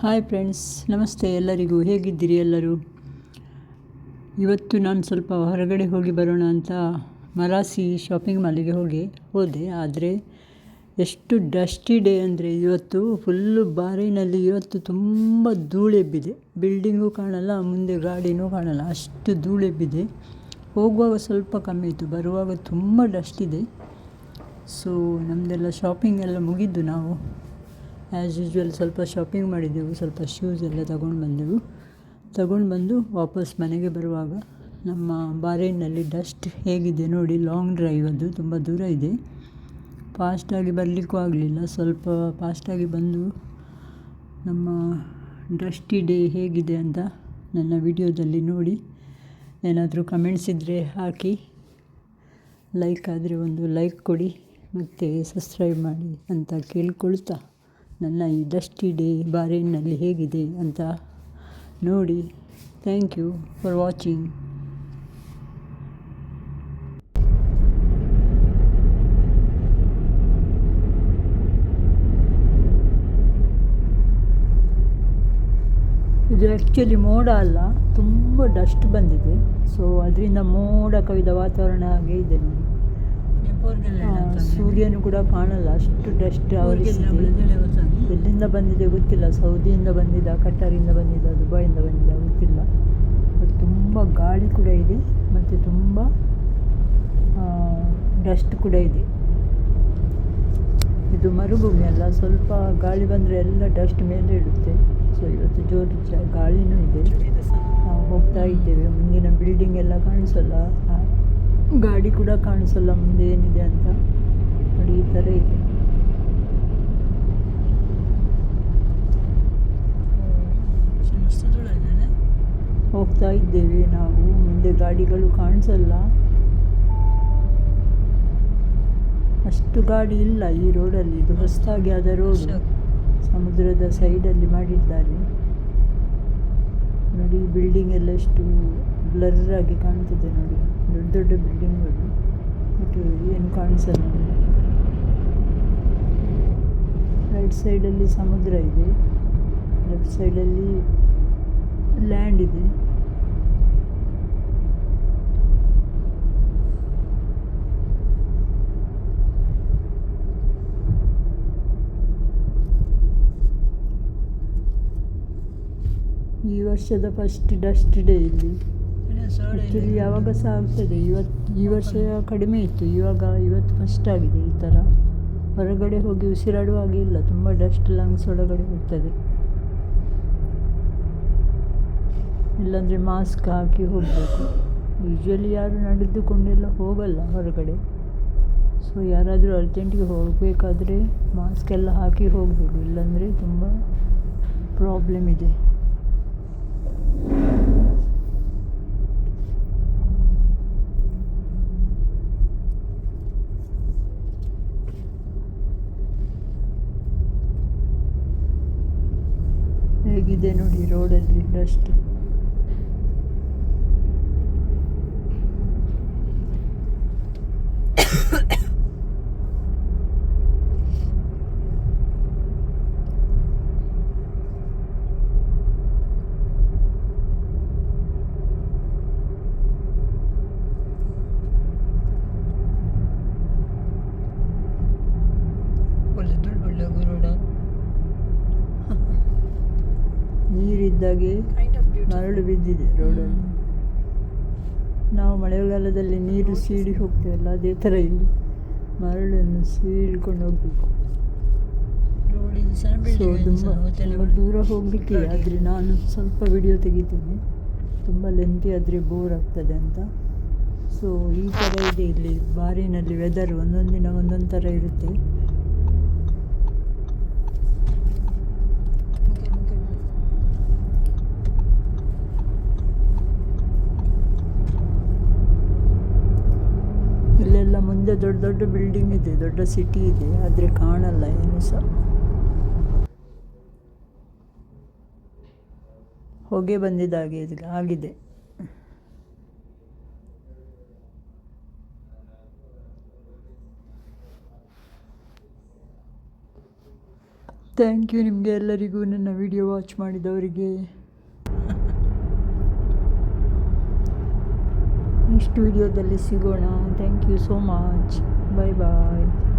Hi friends, ನಮಸ್ತೆ ಎಲ್ಲರಿಗೂ. ಹೇಗಿದ್ದೀರಿ ಎಲ್ಲರೂ? ಇವತ್ತು ನಾನು ಸ್ವಲ್ಪ ಹೊರಗಡೆ ಹೋಗಿ ಬರೋಣ ಅಂತ ಮರಾಸಿ ಶಾಪಿಂಗ್ ಮಾಲಿಗೆ ಹೋದೆ. ಆದರೆ ಎಷ್ಟು ಡಸ್ಟಿ ಡೇ ಅಂದರೆ ಇವತ್ತು ಫುಲ್ಲು ಬಾರಿನಲ್ಲಿ ಇವತ್ತು ತುಂಬ ಧೂಳೆಬ್ಬಿದೆ. ಬಿಲ್ಡಿಂಗು ಕಾಣಲ್ಲ, ಮುಂದೆ ಗಾಡಿನೂ ಕಾಣಲ್ಲ, ಅಷ್ಟು ಧೂಳೆಬ್ಬಿದೆ. ಹೋಗುವಾಗ ಸ್ವಲ್ಪ ಕಮ್ಮಿ ಇತ್ತು, ಬರುವಾಗ ತುಂಬ ಡಸ್ಟ್ ಇದೆ. ಸೊ ನಮ್ಮದೆಲ್ಲ ಶಾಪಿಂಗ್ ಎಲ್ಲ ಮುಗಿದ್ದು. ನಾವು ಆ್ಯಸ್ ಯೂಶ್ವಲ್ ಸ್ವಲ್ಪ ಶಾಪಿಂಗ್ ಮಾಡಿದ್ದೆವು, ಸ್ವಲ್ಪ ಶೂಸ್ ಎಲ್ಲ ತಗೊಂಡು ಬಂದು ವಾಪಸ್ ಮನೆಗೆ ಬರುವಾಗ ನಮ್ಮ ಬಾರೇನಲ್ಲಿ ಡಸ್ಟ್ ಹೇಗಿದೆ ನೋಡಿ. ಲಾಂಗ್ ಡ್ರೈವ್, ಅದು ತುಂಬ ದೂರ ಇದೆ. ಫಾಸ್ಟಾಗಿ ಬರಲಿಕ್ಕೂ ಆಗಲಿಲ್ಲ. ಸ್ವಲ್ಪ ಫಾಸ್ಟಾಗಿ ಬಂದು ನಮ್ಮ ಡಸ್ಟಿ ಡೇ ಹೇಗಿದೆ ಅಂತ ನನ್ನ ವಿಡಿಯೋದಲ್ಲಿ ನೋಡಿ. ಏನಾದರೂ ಕಮೆಂಟ್ಸ್ ಇದ್ದರೆ ಹಾಕಿ, ಲೈಕ್ ಆದರೆ ಒಂದು ಲೈಕ್ ಕೊಡಿ, ಮತ್ತು ಸಬ್ಸ್ಕ್ರೈಬ್ ಮಾಡಿ ಅಂತ ಕೇಳಿಕೊಳ್ತಾ ನನ್ನ ಈ ಡಸ್ಟಿ ಡೇ ಬಾರೇನಲ್ಲಿ ಹೇಗಿದೆ ಅಂತ ನೋಡಿ. Thank you for watching. ಇದು ಆ್ಯಕ್ಚುಲಿ ಮೋಡ ಅಲ್ಲ, ತುಂಬ ಡಸ್ಟ್ ಬಂದಿದೆ. ಸೊ ಅದರಿಂದ ಮೋಡ ಕವಿದ ವಾತಾವರಣ ಹಾಗೆ ಇದೆ ನೋಡಿ. ಸೂರ್ಯನು ಕೂಡ ಕಾಣಲ್ಲ, ಅಷ್ಟು ಡಸ್ಟ್ ಆವರಿಸಿದೆ. ಎಲ್ಲಿಂದ ಬಂದಿದೆ ಗೊತ್ತಿಲ್ಲ. ಸೌದಿಯಿಂದ ಬಂದಿದ್ದ, ಕಟಾರಿಂದ ಬಂದಿದ್ದ, ದುಬೈಯಿಂದ ಬಂದಿದ್ದ ಗೊತ್ತಿಲ್ಲ. ಬಟ್ ತುಂಬ ಗಾಳಿ ಕೂಡ ಇದೆ ಮತ್ತು ತುಂಬ ಡಸ್ಟ್ ಕೂಡ ಇದೆ. ಇದು ಮರುಭೂಮಿ ಅಲ್ಲ, ಸ್ವಲ್ಪ ಗಾಳಿ ಬಂದರೆ ಎಲ್ಲ ಡಸ್ಟ್ ಮೇಲೆ ಇಡುತ್ತೆ. ಸೊ ಇವತ್ತು ಜೋರು ಗಾಳಿನೂ ಇದೆ. ನಾವು ಹೋಗ್ತಾ ಇದ್ದೇವೆ. ಮುಂದಿನ ಬಿಲ್ಡಿಂಗ್ ಎಲ್ಲ ಕಾಣಿಸಲ್ಲ, ಗಾಡಿ ಕೂಡ ಕಾಣಿಸಲ್ಲ ಮುಂದೆ ಏನಿದೆ ಅಂತ ನೋಡಿ. ಈ ಥರ ಇದೆ. ಹೋಗ್ತಾ ಇದ್ದೇವೆ ನಾವು, ಮುಂದೆ ಗಾಡಿಗಳು ಕಾಣಿಸಲ್ಲ, ಅಷ್ಟು ಗಾಡಿ ಇಲ್ಲ ಈ ರೋಡಲ್ಲಿ. ಇದು ಹೊಸದಾಗಿ ಆದ ರೋಡು, ಸಮುದ್ರದ ಸೈಡಲ್ಲಿ ಮಾಡಿದ್ದಾರೆ ನೋಡಿ. ಬಿಲ್ಡಿಂಗ್ ಎಲ್ಲ ಎಷ್ಟು ಬ್ಲರ್ ಆಗಿ ಕಾಣ್ತದೆ ನೋಡಿ, ದೊಡ್ಡ ದೊಡ್ಡ ಬಿಲ್ಡಿಂಗ್ಗಳು, ಬಟ್ ಏನು ಕಾಣಿಸಲ್ಲ ನೋಡಿ. ರೈಟ್ ಸೈಡಲ್ಲಿ ಸಮುದ್ರ ಇದೆ, ಲೆಫ್ಟ್ ಸೈಡಲ್ಲಿ ಲ್ಯಾಂಡ್ ಇದೆ. ಈ ವರ್ಷದ ಫಸ್ಟ್ ಡಸ್ಟ್ ಡೇ ಇಲ್ಲಿ. ಆ್ಯಕ್ಚುಲಿ ಯಾವಾಗ ಸಹ ಆಗ್ತದೆ, ಈ ವರ್ಷ ಕಡಿಮೆ ಇತ್ತು, ಇವತ್ತು ಫಸ್ಟ್ ಆಗಿದೆ ಈ ಥರ. ಹೊರಗಡೆ ಹೋಗಿ ಉಸಿರಾಡುವಾಗೆ ಇಲ್ಲ, ತುಂಬ ಡಸ್ಟ್ ಲಂಗ್ಸ್ ಒಳಗಡೆ ಹೋಗ್ತದೆ. ಇಲ್ಲಾಂದರೆ ಮಾಸ್ಕ್ ಹಾಕಿ ಹೋಗಬೇಕು. ಯೂಶ್ವಲಿ ಯಾರು ನಡೆದುಕೊಂಡೆಲ್ಲ ಹೋಗಲ್ಲ ಹೊರಗಡೆ. ಸೊ ಯಾರಾದರೂ ಅರ್ಜೆಂಟಿಗೆ ಹೋಗಬೇಕಾದ್ರೆ ಮಾಸ್ಕ್ ಎಲ್ಲ ಹಾಕಿ ಹೋಗಬೇಕು, ಇಲ್ಲಾಂದರೆ ತುಂಬ ಪ್ರಾಬ್ಲಮ್ ಇದೆ. ಹೇಗಿದೆ ನೋಡಿ ರೋಡಲ್ಲಿ ಡಸ್ಟ್. ನೀರಿದ್ದಾಗೆ ಮರಳು ಬಿದ್ದಿದೆ ರೋಡಲ್ಲಿ. ನಾವು ಮಳೆಗಾಲದಲ್ಲಿ ನೀರು ಸೀಳಿ ಹೋಗ್ತೇವಲ್ಲ, ಅದೇ ಥರ ಇಲ್ಲಿ ಮರಳನ್ನು ಸೀಳ್ಕೊಂಡು ಹೋಗಬೇಕು. ಸೊ ತುಂಬ ದೂರ ಹೋಗಲಿಕ್ಕೆ, ಆದರೆ ನಾನು ಸ್ವಲ್ಪ ವಿಡಿಯೋ ತೆಗಿತೀನಿ, ತುಂಬ ಲೆಂತಿ ಆದರೆ ಬೋರ್ ಆಗ್ತದೆ ಅಂತ. ಸೊ ಈ ಥರ ಇದೆ ಇಲ್ಲಿ ಬಾರಿನಲ್ಲಿ ವೆದರ್. ಒಂದೊಂದು ದಿನ ಒಂದೊಂದು ಥರ ಇರುತ್ತೆ. ಇಲ್ಲೆಲ್ಲ ಮುಂದೆ ದೊಡ್ಡ ದೊಡ್ಡ ಬಿಲ್ಡಿಂಗ್ ಇದೆ, ದೊಡ್ಡ ಸಿಟಿ ಇದೆ, ಆದರೆ ಕಾಣಲ್ಲ ಏನು ಸಹ. ಹೊಗೆ ಬಂದಿದ್ದಾಗೆ ಆಗಿದೆ. ಥ್ಯಾಂಕ್ ಯು ನಿಮಗೆ ಎಲ್ಲರಿಗೂ, ನನ್ನ ವಿಡಿಯೋ ವಾಚ್ ಮಾಡಿದವರಿಗೆ. ನೆಕ್ಸ್ಟ್ ವಿಡಿಯೋದಲ್ಲಿ ಸಿಗೋಣ. Thank you so much. Bye bye.